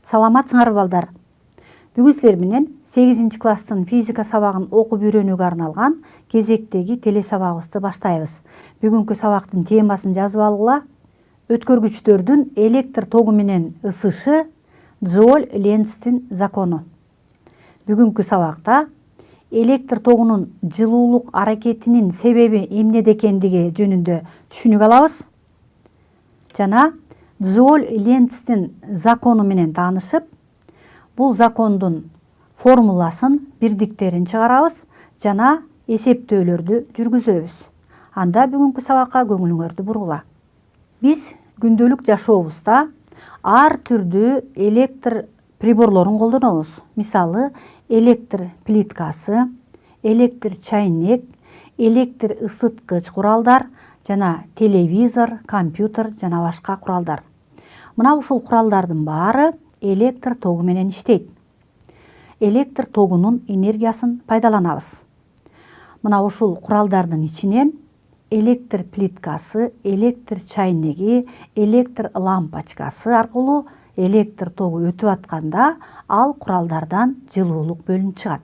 Саламатсыңарбы балдар? Бүгүн силер менен 8 класстын физика сабагын окуп үйрөнүүгө арналган кезектеги телесабагыбызды баштайбыз. Бүгүнкү сабактын темасын жазып алгыла. Өткөргүчтөрдүн электр тогу менен ысышы Джоуль-Ленцтин закону. Бүгүнкү сабакта электр тогунун жылуулук аракетинин себеби эмнеде экендиги жөнүндө түшүнүк алабыз. Жана Джоуль-Ленцтин закону менен таанышып, бул закондун формуласын, бирдиктерин чыгарабыз жана эсептөөлөрдү жүргүзөбүз. Анда бүгүнкү сабакка көңүлүңөрдү бургула. Биз күндөлүк жашообузда ар түрдүү электр приборлорун колдонобуз. Мисалы, электр плиткасы, электр чайнек, электр ысыткыч куралдар жана телевизор, компьютер жана башка куралдар. Мына ушул куралдардын баары электр тогу менен иштейт. Электр тогунун энергиясын пайдаланабыз. Мына ушул куралдардын ичинен электр плиткасы, электр чайнеги, электр лампочкасы аркылуу электр тогу өтүп атканда ал куралдардан жылуулук бөлүнүп чыгат.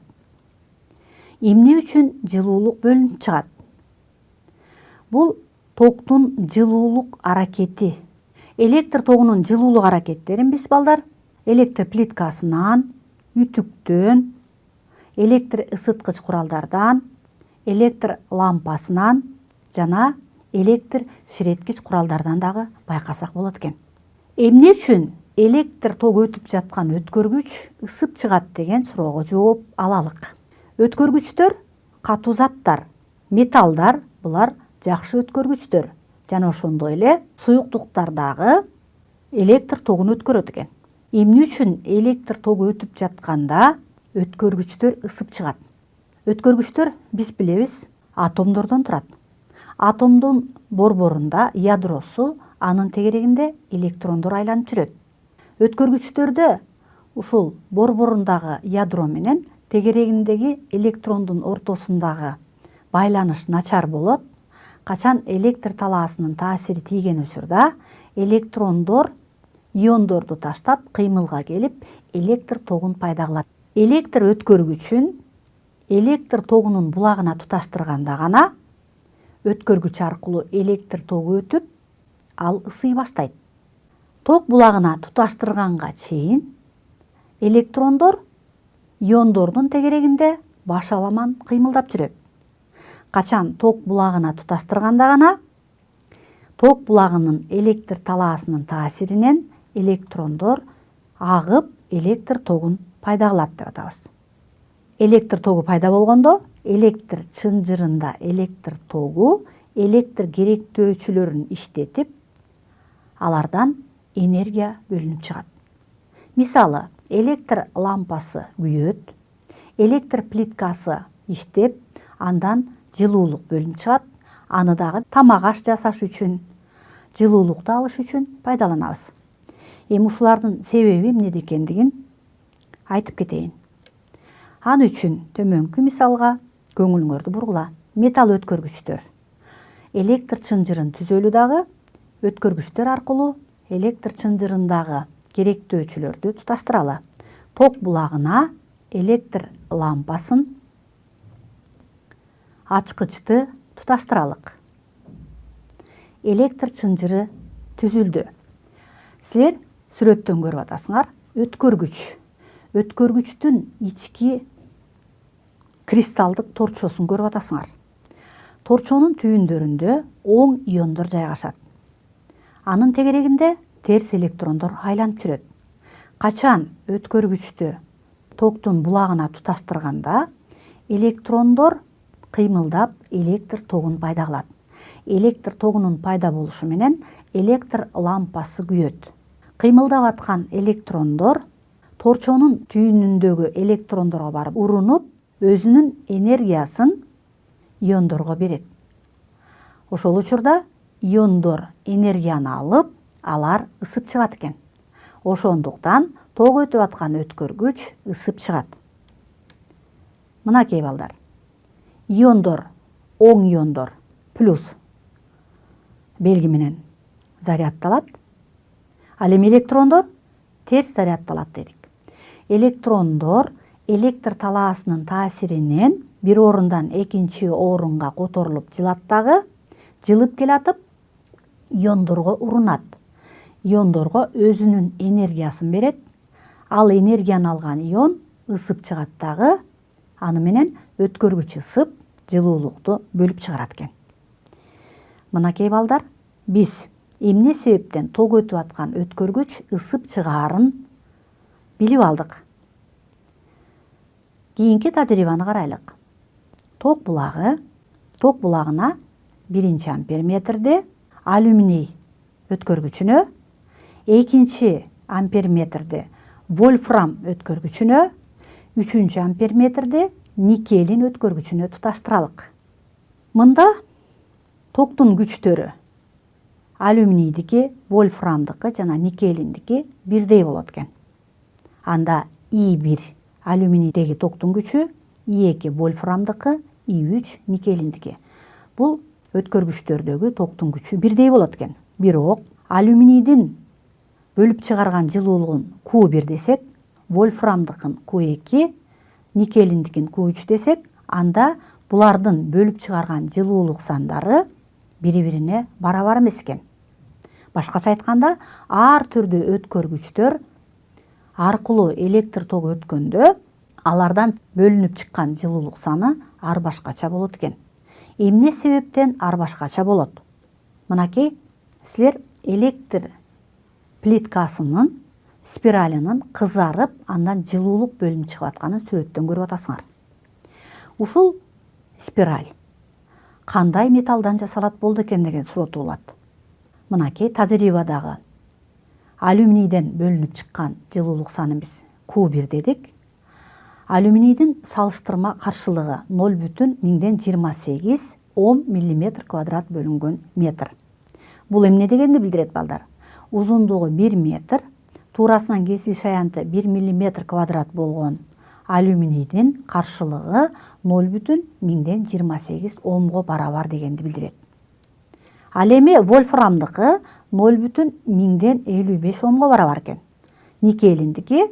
Эмне үчүн жылуулук бөлүнүп чыгат? Бул токтун жылуулук аракети. Электр тогунун жылуулук аракеттерин биз балдар электр плиткасынан, үтүктөн, электр ысыткыч куралдардан, электр лампасынан жана электр ширеткич куралдардан дагы байкасак болот экен. Эмне үчүн электр тогу өтүп жаткан өткөргүч ысып чыгат деген суроого жооп алалык. Өткөргүчтөр катуу заттар, металлдар, булар жакшы өткөргүчтөр. Жана ошондой эле суюктуктардагы электр тогун өткөрөт экен. Эмне үчүн электр тогу өтүп жатканда өткөргүчтөр ысып чыгат? Өткөргүчтөр биз билебиз атомдордон турат. Атомдун борборунда ядросу, анын тегерегинде электрондор айланып жүрөт. Өткөргүчтөрдө ушул борборундагы ядро менен тегерегиндеги электрондун ортосундагы байланыш начар болот. Качан электр талаасынын таасири тийген учурда электрондор иондорду таштап кыймылга келип электр тогун пайда кылат. Электр өткөргүчүн электр тогунун булагына туташтырганда гана өткөргүч аркылуу электр тогу өтүп, ал ысый баштайт. Ток булагына туташтырганга чейин электрондор иондордун тегерегинде башаламан кыймылдап жүрөт. Качан ток булагына туташтырганда гана ток булагынын электр талаасынын таасиринен электрондор агып электр тогун пайда кылат деп атабыз. Электр тогу пайда болгондо электр чынжырында электр тогу электр керектөөчүлөрүн иштетип, алардан энергия бөлүнүп чыгат. Мисалы, электр лампасы күйөт, электр плиткасы иштеп, андан жылуулук бөлүнүп чыгат. Аны дагы тамак аш жасаш үчүн, жылуулукту алыш үчүн пайдаланабыз. Эми ушулардын себеби эмнеде экендигин айтып кетейин. Аны үчүн төмөнкү мисалга көңүлүңөрдү бургула. Металл өткөргүчтөр. Электр чынжырын түзөлү дагы өткөргүчтөр аркылуу электр чынжырындагы керектөөчүлөрдү туташтыралы. Ток булагына электр лампасын, ачкычты туташтыралык. Электр чынжыры түзүлдү. Силер сүрөттөн көрүп атасыңар. Өткөргүчтүн ички кристалдык торчосун көрүп атасыңар. Торчонун түйүндөрүндө оң иондор жайгашат. Анын тегерегинде терс электрондор айланып жүрөт. Качан өткөргүчтү токтун булагына туташтырганда электрондор кыймылдап электр тогун пайда кылат. Электр тогунун пайда болушу менен электр лампасы күйөт. Кыймылдап аткан электрондор торчонун түйүнүндөгү электрондорго барып урунуп, өзүнүн энергиясын иондорго берет. Ошол учурда иондор энергияны алып, алар ысып чыгат экен. Ошондуктан ток өтүп аткан өткөргүч ысып чыгат. Мынакей балдар. Иондор, оң иондор плюс белги менен заряддалат. Ал эми электрондор терс зарядталат дедик. Электрондор электр талаасынын таасиринен бир орундан экинчи орунга которулуп жылат дагы, жылып келатып иондорго урунат. Иондорго өзүнүн энергиясын берет. Ал энергияны алган ион ысып чыгат дагы, аны менен өткөргүч ысып жылуулукту бөлүп чыгарат экен. Мынакей балдар, биз эмне себептен ток өтүп аткан өткөргүч ысып чыгаарын билип алдык. Кийинки тажрыйбаны карайлык. Ток булагына 1 амперметрде алюминий өткөргүчүнө, 2 амперметрде вольфрам өткөргүчүнө, 3 амперметрде никелин өткөргүчүнө туташтыралык. Мында токтун күчтөрү алюминийдики, вольфрамдыкы жана никелиндики бирдей болот экен. Анда И1 алюминийдеги токтун күчү, И2 вольфрамдыкы, И3 никелиндики. Бул өткөргүчтөрдөгү токтун күчү бирдей болот экен. Бирок алюминийдин бөлүп чыгарган жылуулугун Q1 десек, вольфрамдыкын Q2, никелиндикин Q3 десек, анда булардын бөлүп чыгарган жылуулук сандары бири-бирине барабар эмес экен. Башкача айтканда, ар түрдүү өткөргүчтөр аркылуу электр ток өткөндө алардан бөлүнүп чыккан жылуулук саны ар башкача болот экен. Эмне себептен ар башкача болот? Мынакей силер электр плиткасынын спиралынын кызарып, андан жылуулук бөлүнүп чыгып атканын сүрөттөн көрүп атасыңар. Ушул спираль кандай металлдан жасалат болду экен деген суроо туулат. Мынакей тажрыйбадагы алюминийден бөлүнүп чыккан жылуулук санын биз Q1 дедик. Алюминийдин салыштырма каршылыгы 0,28 Ом миллиметр квадрат бөлүнгөн метр. Бул эмне дегенди билдирет балдар? Узундугу 1 метр, туурасынан кесил шаянты 1 миллиметр квадрат болгон алюминийдин каршылыгы 0,28 Омго барабар дегенди билдирет. Ал эми вольфрамдыкы 0,55 Омго барабар экен. Никелиндики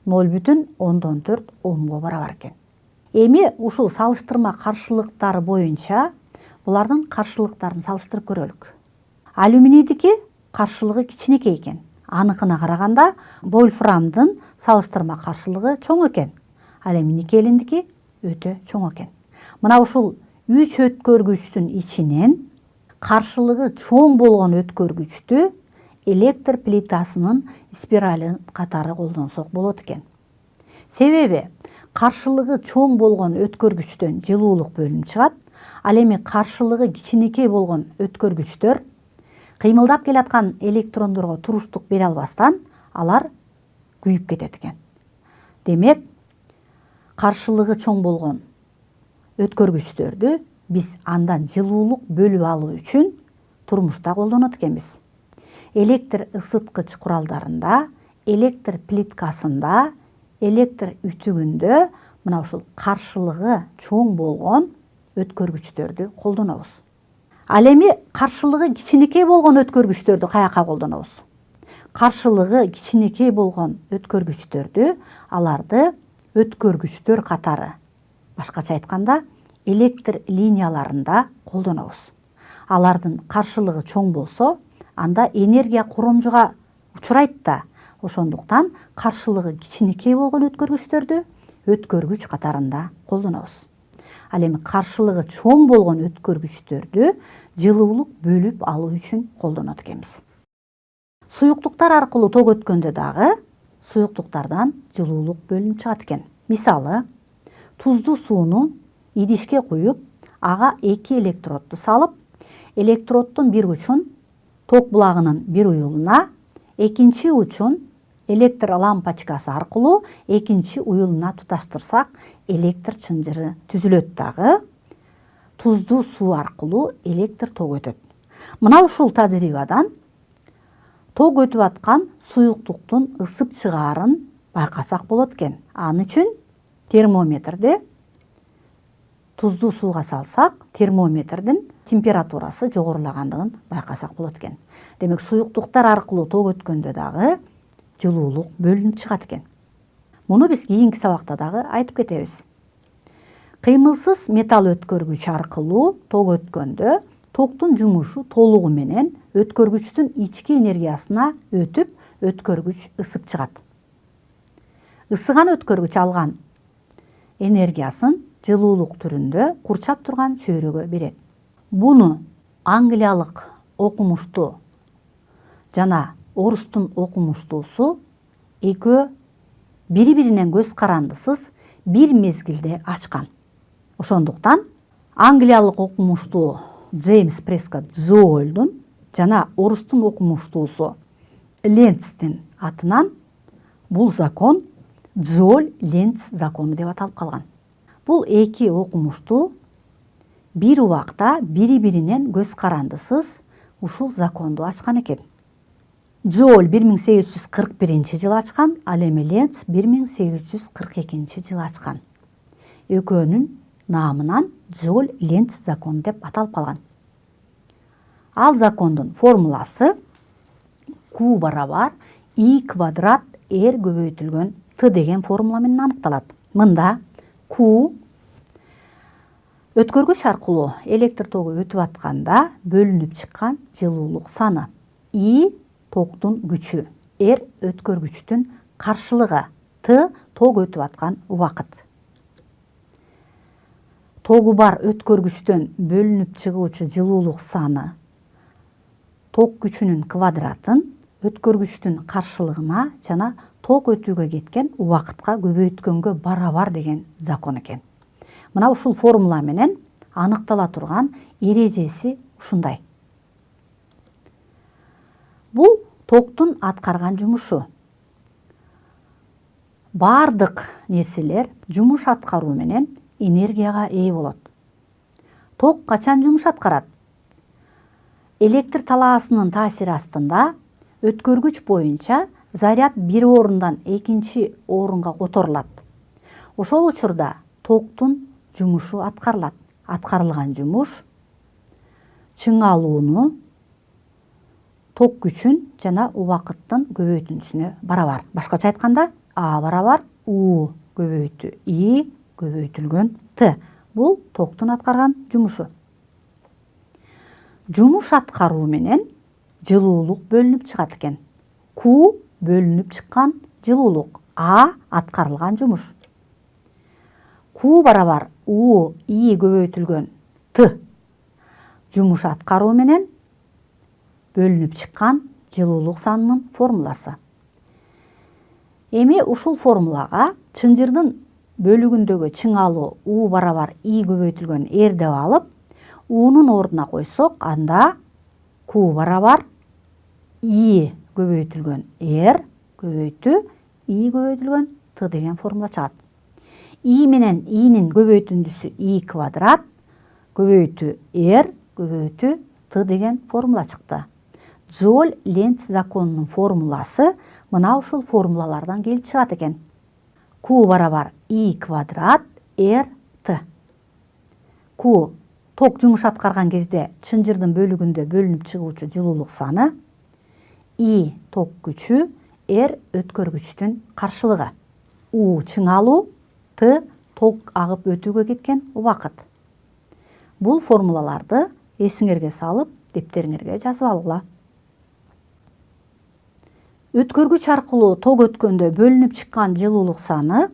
0,14 Омго барабар экен. Эми ушул салыштырма каршылыктары боюнча булардын каршылыктарын салыштырып көрөлүк. Алюминийдики каршылыгы кичинекей экен. Аныкына караганда вольфрамдын салыштырма каршылыгы чоң экен. Ал эми никелиндики өтө чоң экен. Мына ушул 3 өткөргүчтүн ичинен каршылыгы чоң болгон өткөргүчтү электр плитасынын спирали катары колдонсок болот экен. Себеби каршылыгы чоң болгон өткөргүчтөн жылуулук бөлүнүп чыгат. Ал эми каршылыгы кичинекей болгон өткөргүчтөр кыймылдап келаткан электрондорго туруштук бере албастан алар күйүп кетет экен. Демек, каршылыгы чоң болгон өткөргүчтөрдү биз андан жылуулук бөлүп алуу үчүн турмушта колдонот экенбиз. Электр ысыткыч куралдарында, электр плиткасында, электр үтүгүндө мына ушул каршылыгы чоң болгон өткөргүчтөрдү колдонобуз. Ал эми каршылыгы кичинекей болгон өткөргүчтөрдү каяка колдонобуз? Каршылыгы кичинекей болгон өткөргүчтөрдү аларды өткөргүчтөр катары, башкача айтканда, электр линияларында колдонобуз. Алардын каршылыгы чоң болсо, анда энергия коромжуга учурайт да. Ошондуктан каршылыгы кичинекей болгон өткөргүчтөрдү өткөргүч катарында колдонобуз. Ал эми каршылыгы чоң болгон өткөргүчтөрдү жылуулук бөлүп алуу үчүн колдонот экенбиз. Суюктуктар аркылуу ток өткөндө дагы суюктуктардан жылуулук бөлүнүп чыгат экен. Мисалы, туздуу сууну идишке куюп, ага 2 электродду салып, электроддун бир учун ток булагынын бир уюлуна, экинчи учун электр лампочкасы аркылуу экинчи уюлуна туташтырсак, электр чынжыры түзүлөт дагы, туздуу суу аркылуу электр ток өтөт. Мына ушул тажрыйбадан ток өтүп аткан суюктуктун ысып чыгаарын байкасак болот экен. Аны үчүн термометрди туздуу сууга салсак, термометрдин температурасы жогорулагандыгын байкасак болот экен. Демек, суюктуктар аркылуу ток өткөндө дагы жылуулук бөлүнүп чыгат экен. Муну биз кийинки сабакта дагы айтып кетебиз. Кыймылсыз металл өткөргүч аркылуу ток өткөндө токтун жумушу толугу менен өткөргүчтүн ички энергиясына өтүп, өткөргүч ысып чыгат. Ысыган өткөргүч алган энергиясын жылуулук түрүндө курчап турган чөйрөгө берет. Буну англиялык окумуштуу жана орустун окумуштуусу экөө бири-биринен көз карандысыз бир мезгилде ачкан. Ошондуктан англиялык окумуштуу Джеймс Прескотт Джоульдун жана орустун окумуштуусу Ленцтин атынан бул закон Джоуль-Ленц закону деп аталып калган. Бул эки окумуштуу бир убакта бири-биринен көз карандысыз ушул законду ачкан экен. Джоуль 1841-жылы ачкан, ал эми Ленц 1842-жылы ачкан. Экөөнүн наамынан Джоуль-Ленц закону деп аталып калган. Ал закондун формуласы Q барабар I квадрат R көбөйтүлгөн Т деген формула менен аныкталат. Мында Q өткөргүч аркылуу электр тогу өтүп атканда бөлүнүп чыккан жылуулук саны, I токтун күчү, R өткөргүчтүн каршылыгы, Т ток өтүп аткан убакыт. Тогу бар өткөргүчтөн бөлүнүп чыгуучу жылуулук саны ток күчүнүн квадратын өткөргүчтүн каршылыгына жана ток өтүүгө кеткен убакытка көбөйткөнгө барабар деген закон экен. Мына ушул формула менен аныктала турган эрежеси ушундай. Бул токтун аткарган жумушу. Бардык нерселер жумуш аткаруу менен энергияга ээ болот. Ток качан жумуш аткарат? Электр талаасынын таасири астында өткөргүч боюнча заряд бир орундан экинчи орунга которулат. Ошол учурда токтун жумушу аткарылат. Аткарылган жумуш чыңалууну, ток күчүн жана убакыттын көбөйтүндүсүнө барабар. Башкача айтканда, А барабар U көбөйтүү I көбөйтүлгөн Т. Бул токтун аткарган жумушу. Жумуш аткаруу менен жылуулук бөлүнүп чыгат экен. Q бөлүнүп чыккан жылуулук, А аткарылган жумуш. Q барабар U I көбөйтүлгөн Т. Жумуш аткаруу менен бөлүнүп чыккан жылуулук санынын формуласы. Эми ушул формулага чынжырдын бөлүгүндөгү чыңалуу U барабар I көбөйтүлгөн R деп алып, У'нун ордуна койсок, анда Q барабар I көбөйтүлгөн R көбөйтүү I көбөйтүлгөн Т деген формула чыгат. I менен I'нин көбөйтүндүсү I квадрат көбөйтүү R көбөйтүү Т деген формула чыкты. Джоуль-Ленц законунун формуласы мына ушул формулалардан келип чыгат экен. Q барабар I квадрат R Т. Q ток жумуш аткарган кезде чынжырдын бөлүгүндө бөлүнүп чыгуучу жылуулук саны, I ток күчү, R өткөргүчтүн каршылыгы. U чыңалуу, Т ток агып өтүүгө кеткен убакыт. Бул формулаларды эсиңерге салып, дептериңерге жазып алгыла. Өткөргүч аркылуу ток өткөндө бөлүнүп чыккан жылуулук саны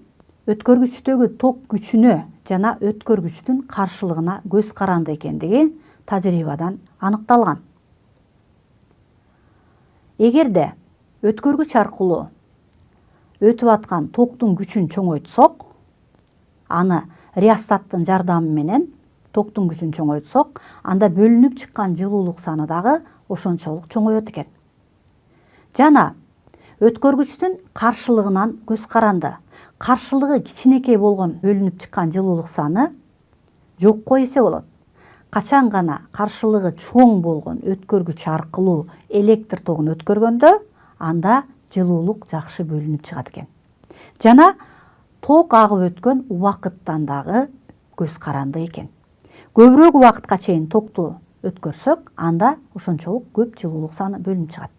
өткөргүчтөгү ток күчүнө жана өткөргүчтүн каршылыгына көз каранды экендиги тажрыйбадан аныкталган. Эгерде өткөргүч аркылуу өтүп аткан токтун күчүн чоңойтсок, аны реостаттын жардамы менен токтун күчүн чоңойтсок, анда бөлүнүп чыккан жылуулук саны дагы ошончолук чоңоет экен. Жана өткөргүчтүн каршылыгынан көз каранды. Каршылыгы кичинекей болгон бөлүнүп чыккан жылуулук саны жокко эсе болот. Качан гана каршылыгы чоң болгон өткөргүч аркылуу электр тогун өткөргөндө, анда жылуулук жакшы бөлүнүп чыгат экен. Жана ток агып өткөн убакыттан дагы көз каранды экен. Көбүрөөк убакытка чейин токту өткөрсөк, анда ошончолук көп жылуулук саны бөлүнүп чыгат.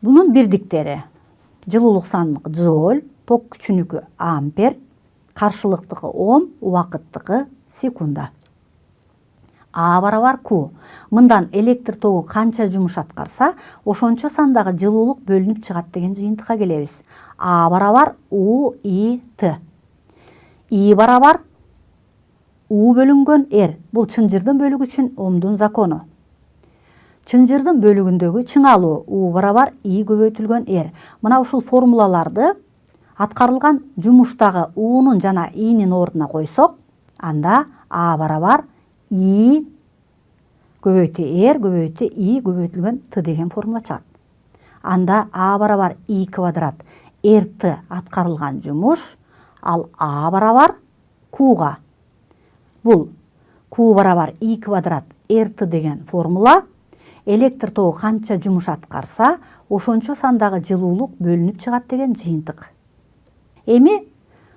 Бунун бирдиктери: жылуулук саныныгы джоуль, ток күчүнүкү ампер, каршылыктыкы ом, убакыттыкы секунда. А барабар Q. Мындан электр тогу канча жумуш аткарса, ошончо сандагы жылуулук бөлүнүп чыгат деген жыйынтыкка келебиз. А барабар U I T. I барабар U бөлүнгөн R. Бул чынжырдын бөлүгүчүн Омдун закону. Чынжырдын бөлүгүндөгү чыңалуу U барабар I көбөйтүлгөн R. Мына ушул формулаларды аткарылган жумуштагы U'нун жана I'нин ордуна койсок, анда А барабар I көбөйтү R көбөйтү I көбөйтүлгөн T деген формула чыгат. Анда А барабар I квадрат RT аткарылган жумуш, ал А барабар Q'га. Бул Q барабар I квадрат RT деген формула электр тогу канча жумуш аткарса, ошончо сандагы жылуулук бөлүнүп чыгат деген жыйынтык. Эми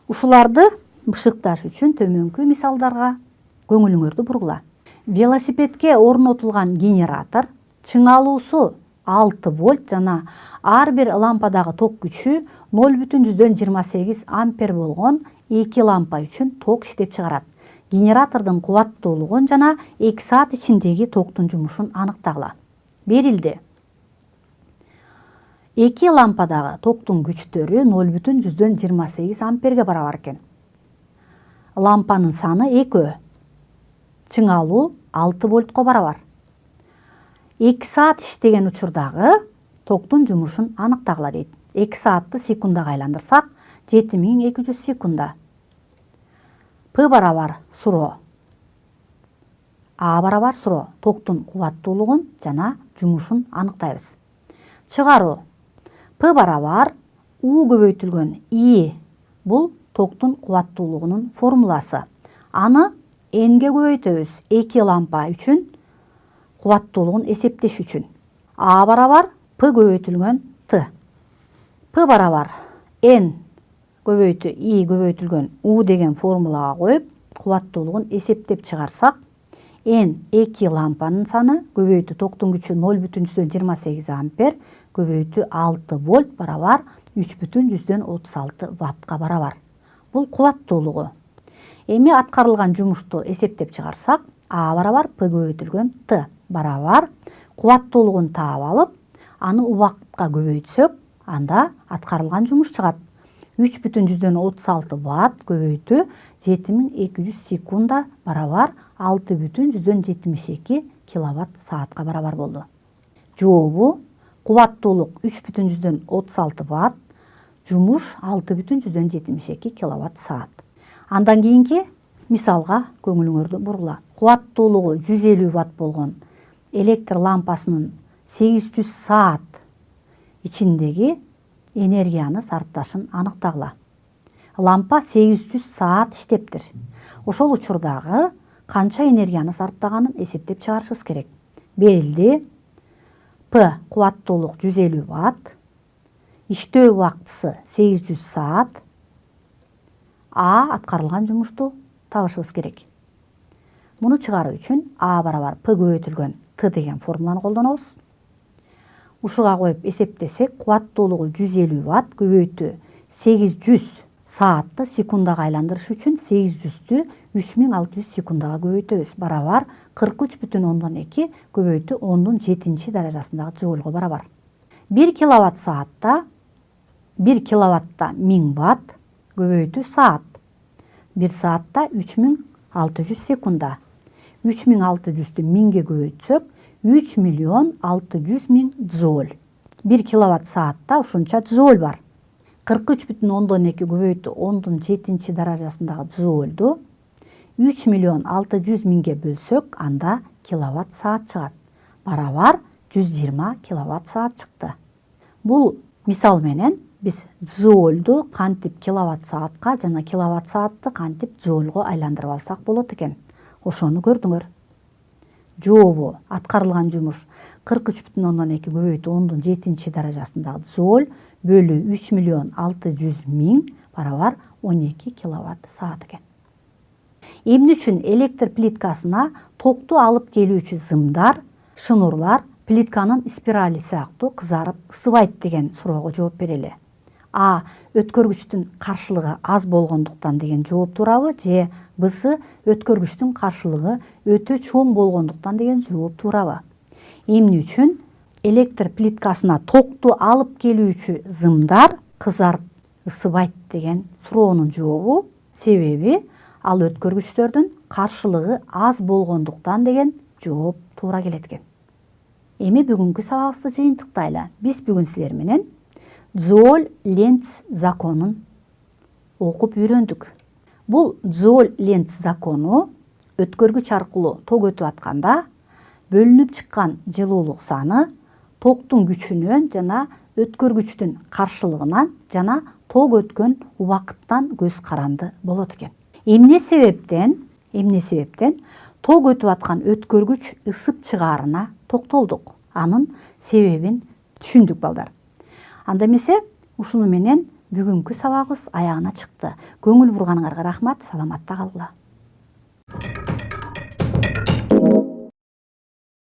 ушуларды бышыкташ үчүн төмөнкү мисалдарга көңүлүңөрдү бургула. Велосипедке орнотулган генератор чыңалуусу 6 вольт жана ар бир лампадагы ток күчү 0,28 ампер болгон 2 лампа үчүн ток иштеп чыгарат. Генератордун кубаттуулугун жана 2 саат ичиндеги токтун жумушун аныктагыла. Берилди. 2 лампадагы токтун күчтөрү 0,28 амперге барабар экен. Лампанын саны 2. Чыңалуу 6 вольтко барабар. 2 саат иштеген учурдагы токтун жумушун аныктагыла дейт. 2 саатты секундага айландырсак, 7200 секунда. П барабар суро. А барабар суро. Токтун кубаттуулугун жана жумушун аныктайбыз. Чыгаруу. П барабар U көбөйтүлгөн I. Бул токтун кубаттуулугунун формуласы. Аны N'ге көбөйтөбүз 2 лампа үчүн кубаттуулугун эсептеш үчүн. А барабар P көбөйтүлгөн T. P барабар N көбөйтү I көбөйтүлгөн U деген формулага коюп, кубаттуулугун эсептеп чыгарсак, N 2 лампанын саны көбөйтү токтун күчү 0,28 ампер көбөйтү 6 вольт барабар 3,36 ваттка барабар. Бул кубаттуулугу. Эми аткарылган жумушту эсептеп чыгарсак, А барабар P көбөйтүлгөн T барабар кубаттуулугун таап алып, аны убакытка көбөйтсөк, анда аткарылган жумуш чыгат. 3,36 ватт көбөйтү 7200 секунда барабар 6,72 киловатт саатка барабар болду. Жообу: кубаттуулук 3,36 ватт, жумуш 6,72 киловатт саат. Андан кийинки мисалга көңүлүңөрдү бургула. Кубаттуулугу 150 ватт болгон электр лампасынын 800 саат ичиндеги энергияны сарпташын аныктагыла. Лампа 800 саат иштептир. Ошол учурдагы канча энергияны сарптаганын эсептеп чыгарышыбыз керек. Берилди. П кубаттуулук 150 ватт, иштөө убактысы 800 саат, А аткарылган жумушту табышыбыз керек. Муну чыгаруу үчүн А барабар P көбөйтүлгөн T деген формуланы колдонобуз. Ушуга коюп эсептесек, кубаттуулугу 150 ватт көбөйтү 800 саатты секундага айландырыш үчүн 800'тү 3600 секундага көбөйтөбүз. Барабар 43,2 көбөйтү 10^7 даражасындагы джоульго барабар. 1 киловатт саатта 1 киловатта 1000 ватт көбөйтү саат. 1 саатта 3600 секунда. 3600'тү 1000ге көбөйтсөк, 3,600,000 джоуль. 1 киловатт саатта ушунча джоуль бар. 43,2 көбөйтү 10^7 даражасындагы джоульду 3,600,000ге бөлсөк, анда киловатт саат чыгат. Барабар 120 киловатт саат чыкты. Бул мисал менен биз джоульду кантип киловатт саатка жана киловатт саатты кантип джоульго айландырып алсак болот экен. Ошону көрдүңөр. Жообу: аткарылган жумуш 43,2 көбөйтү 10^7 даражасындагы джоуль бөлү 3,600,000 барабар 12 киловатт саат экен. Эмне үчүн электр плиткасына токту алып келүүчү зымдар, шнурлар, плитканын спирали сыяктуу кызарып ысыбайт деген суроого жооп берели. А. Өткөргүчтүн каршылыгы аз болгондуктан деген жооп туурабы, же Б. Өткөргүчтүн каршылыгы өтө чоң болгондуктан деген жооп туурабы? Эмне үчүн электр плиткасына токту алып келүүчү зымдар кызарып ысыбайт деген суроонун жообу себеби ал өткөргүчтөрдүн каршылыгы аз болгондуктан деген жооп туура келет экен. Эми бүгүнкү сабагыбызды жыйынтыктайлы. Биз бүгүн силер менен Джоуль-Ленц законун окуп үйрөндүк. Бул Джоуль-Ленц закону өткөргүч аркылуу ток өтүп атканда бөлүнүп чыккан жылуулук саны токтун күчүнөн жана өткөргүчтүн каршылыгынан жана ток өткөн убакыттан көз каранды болот экен. Эмне себептен ток өтүп аткан өткөргүч ысып чыгаарына токтолдук. Анын себебин түшүндүк балдар. Анда эмесе ушуну менен бүгүнкү сабагыбыз аягына чыкты. Көңүл бурганыңарга рахмат, саламатта калгыла.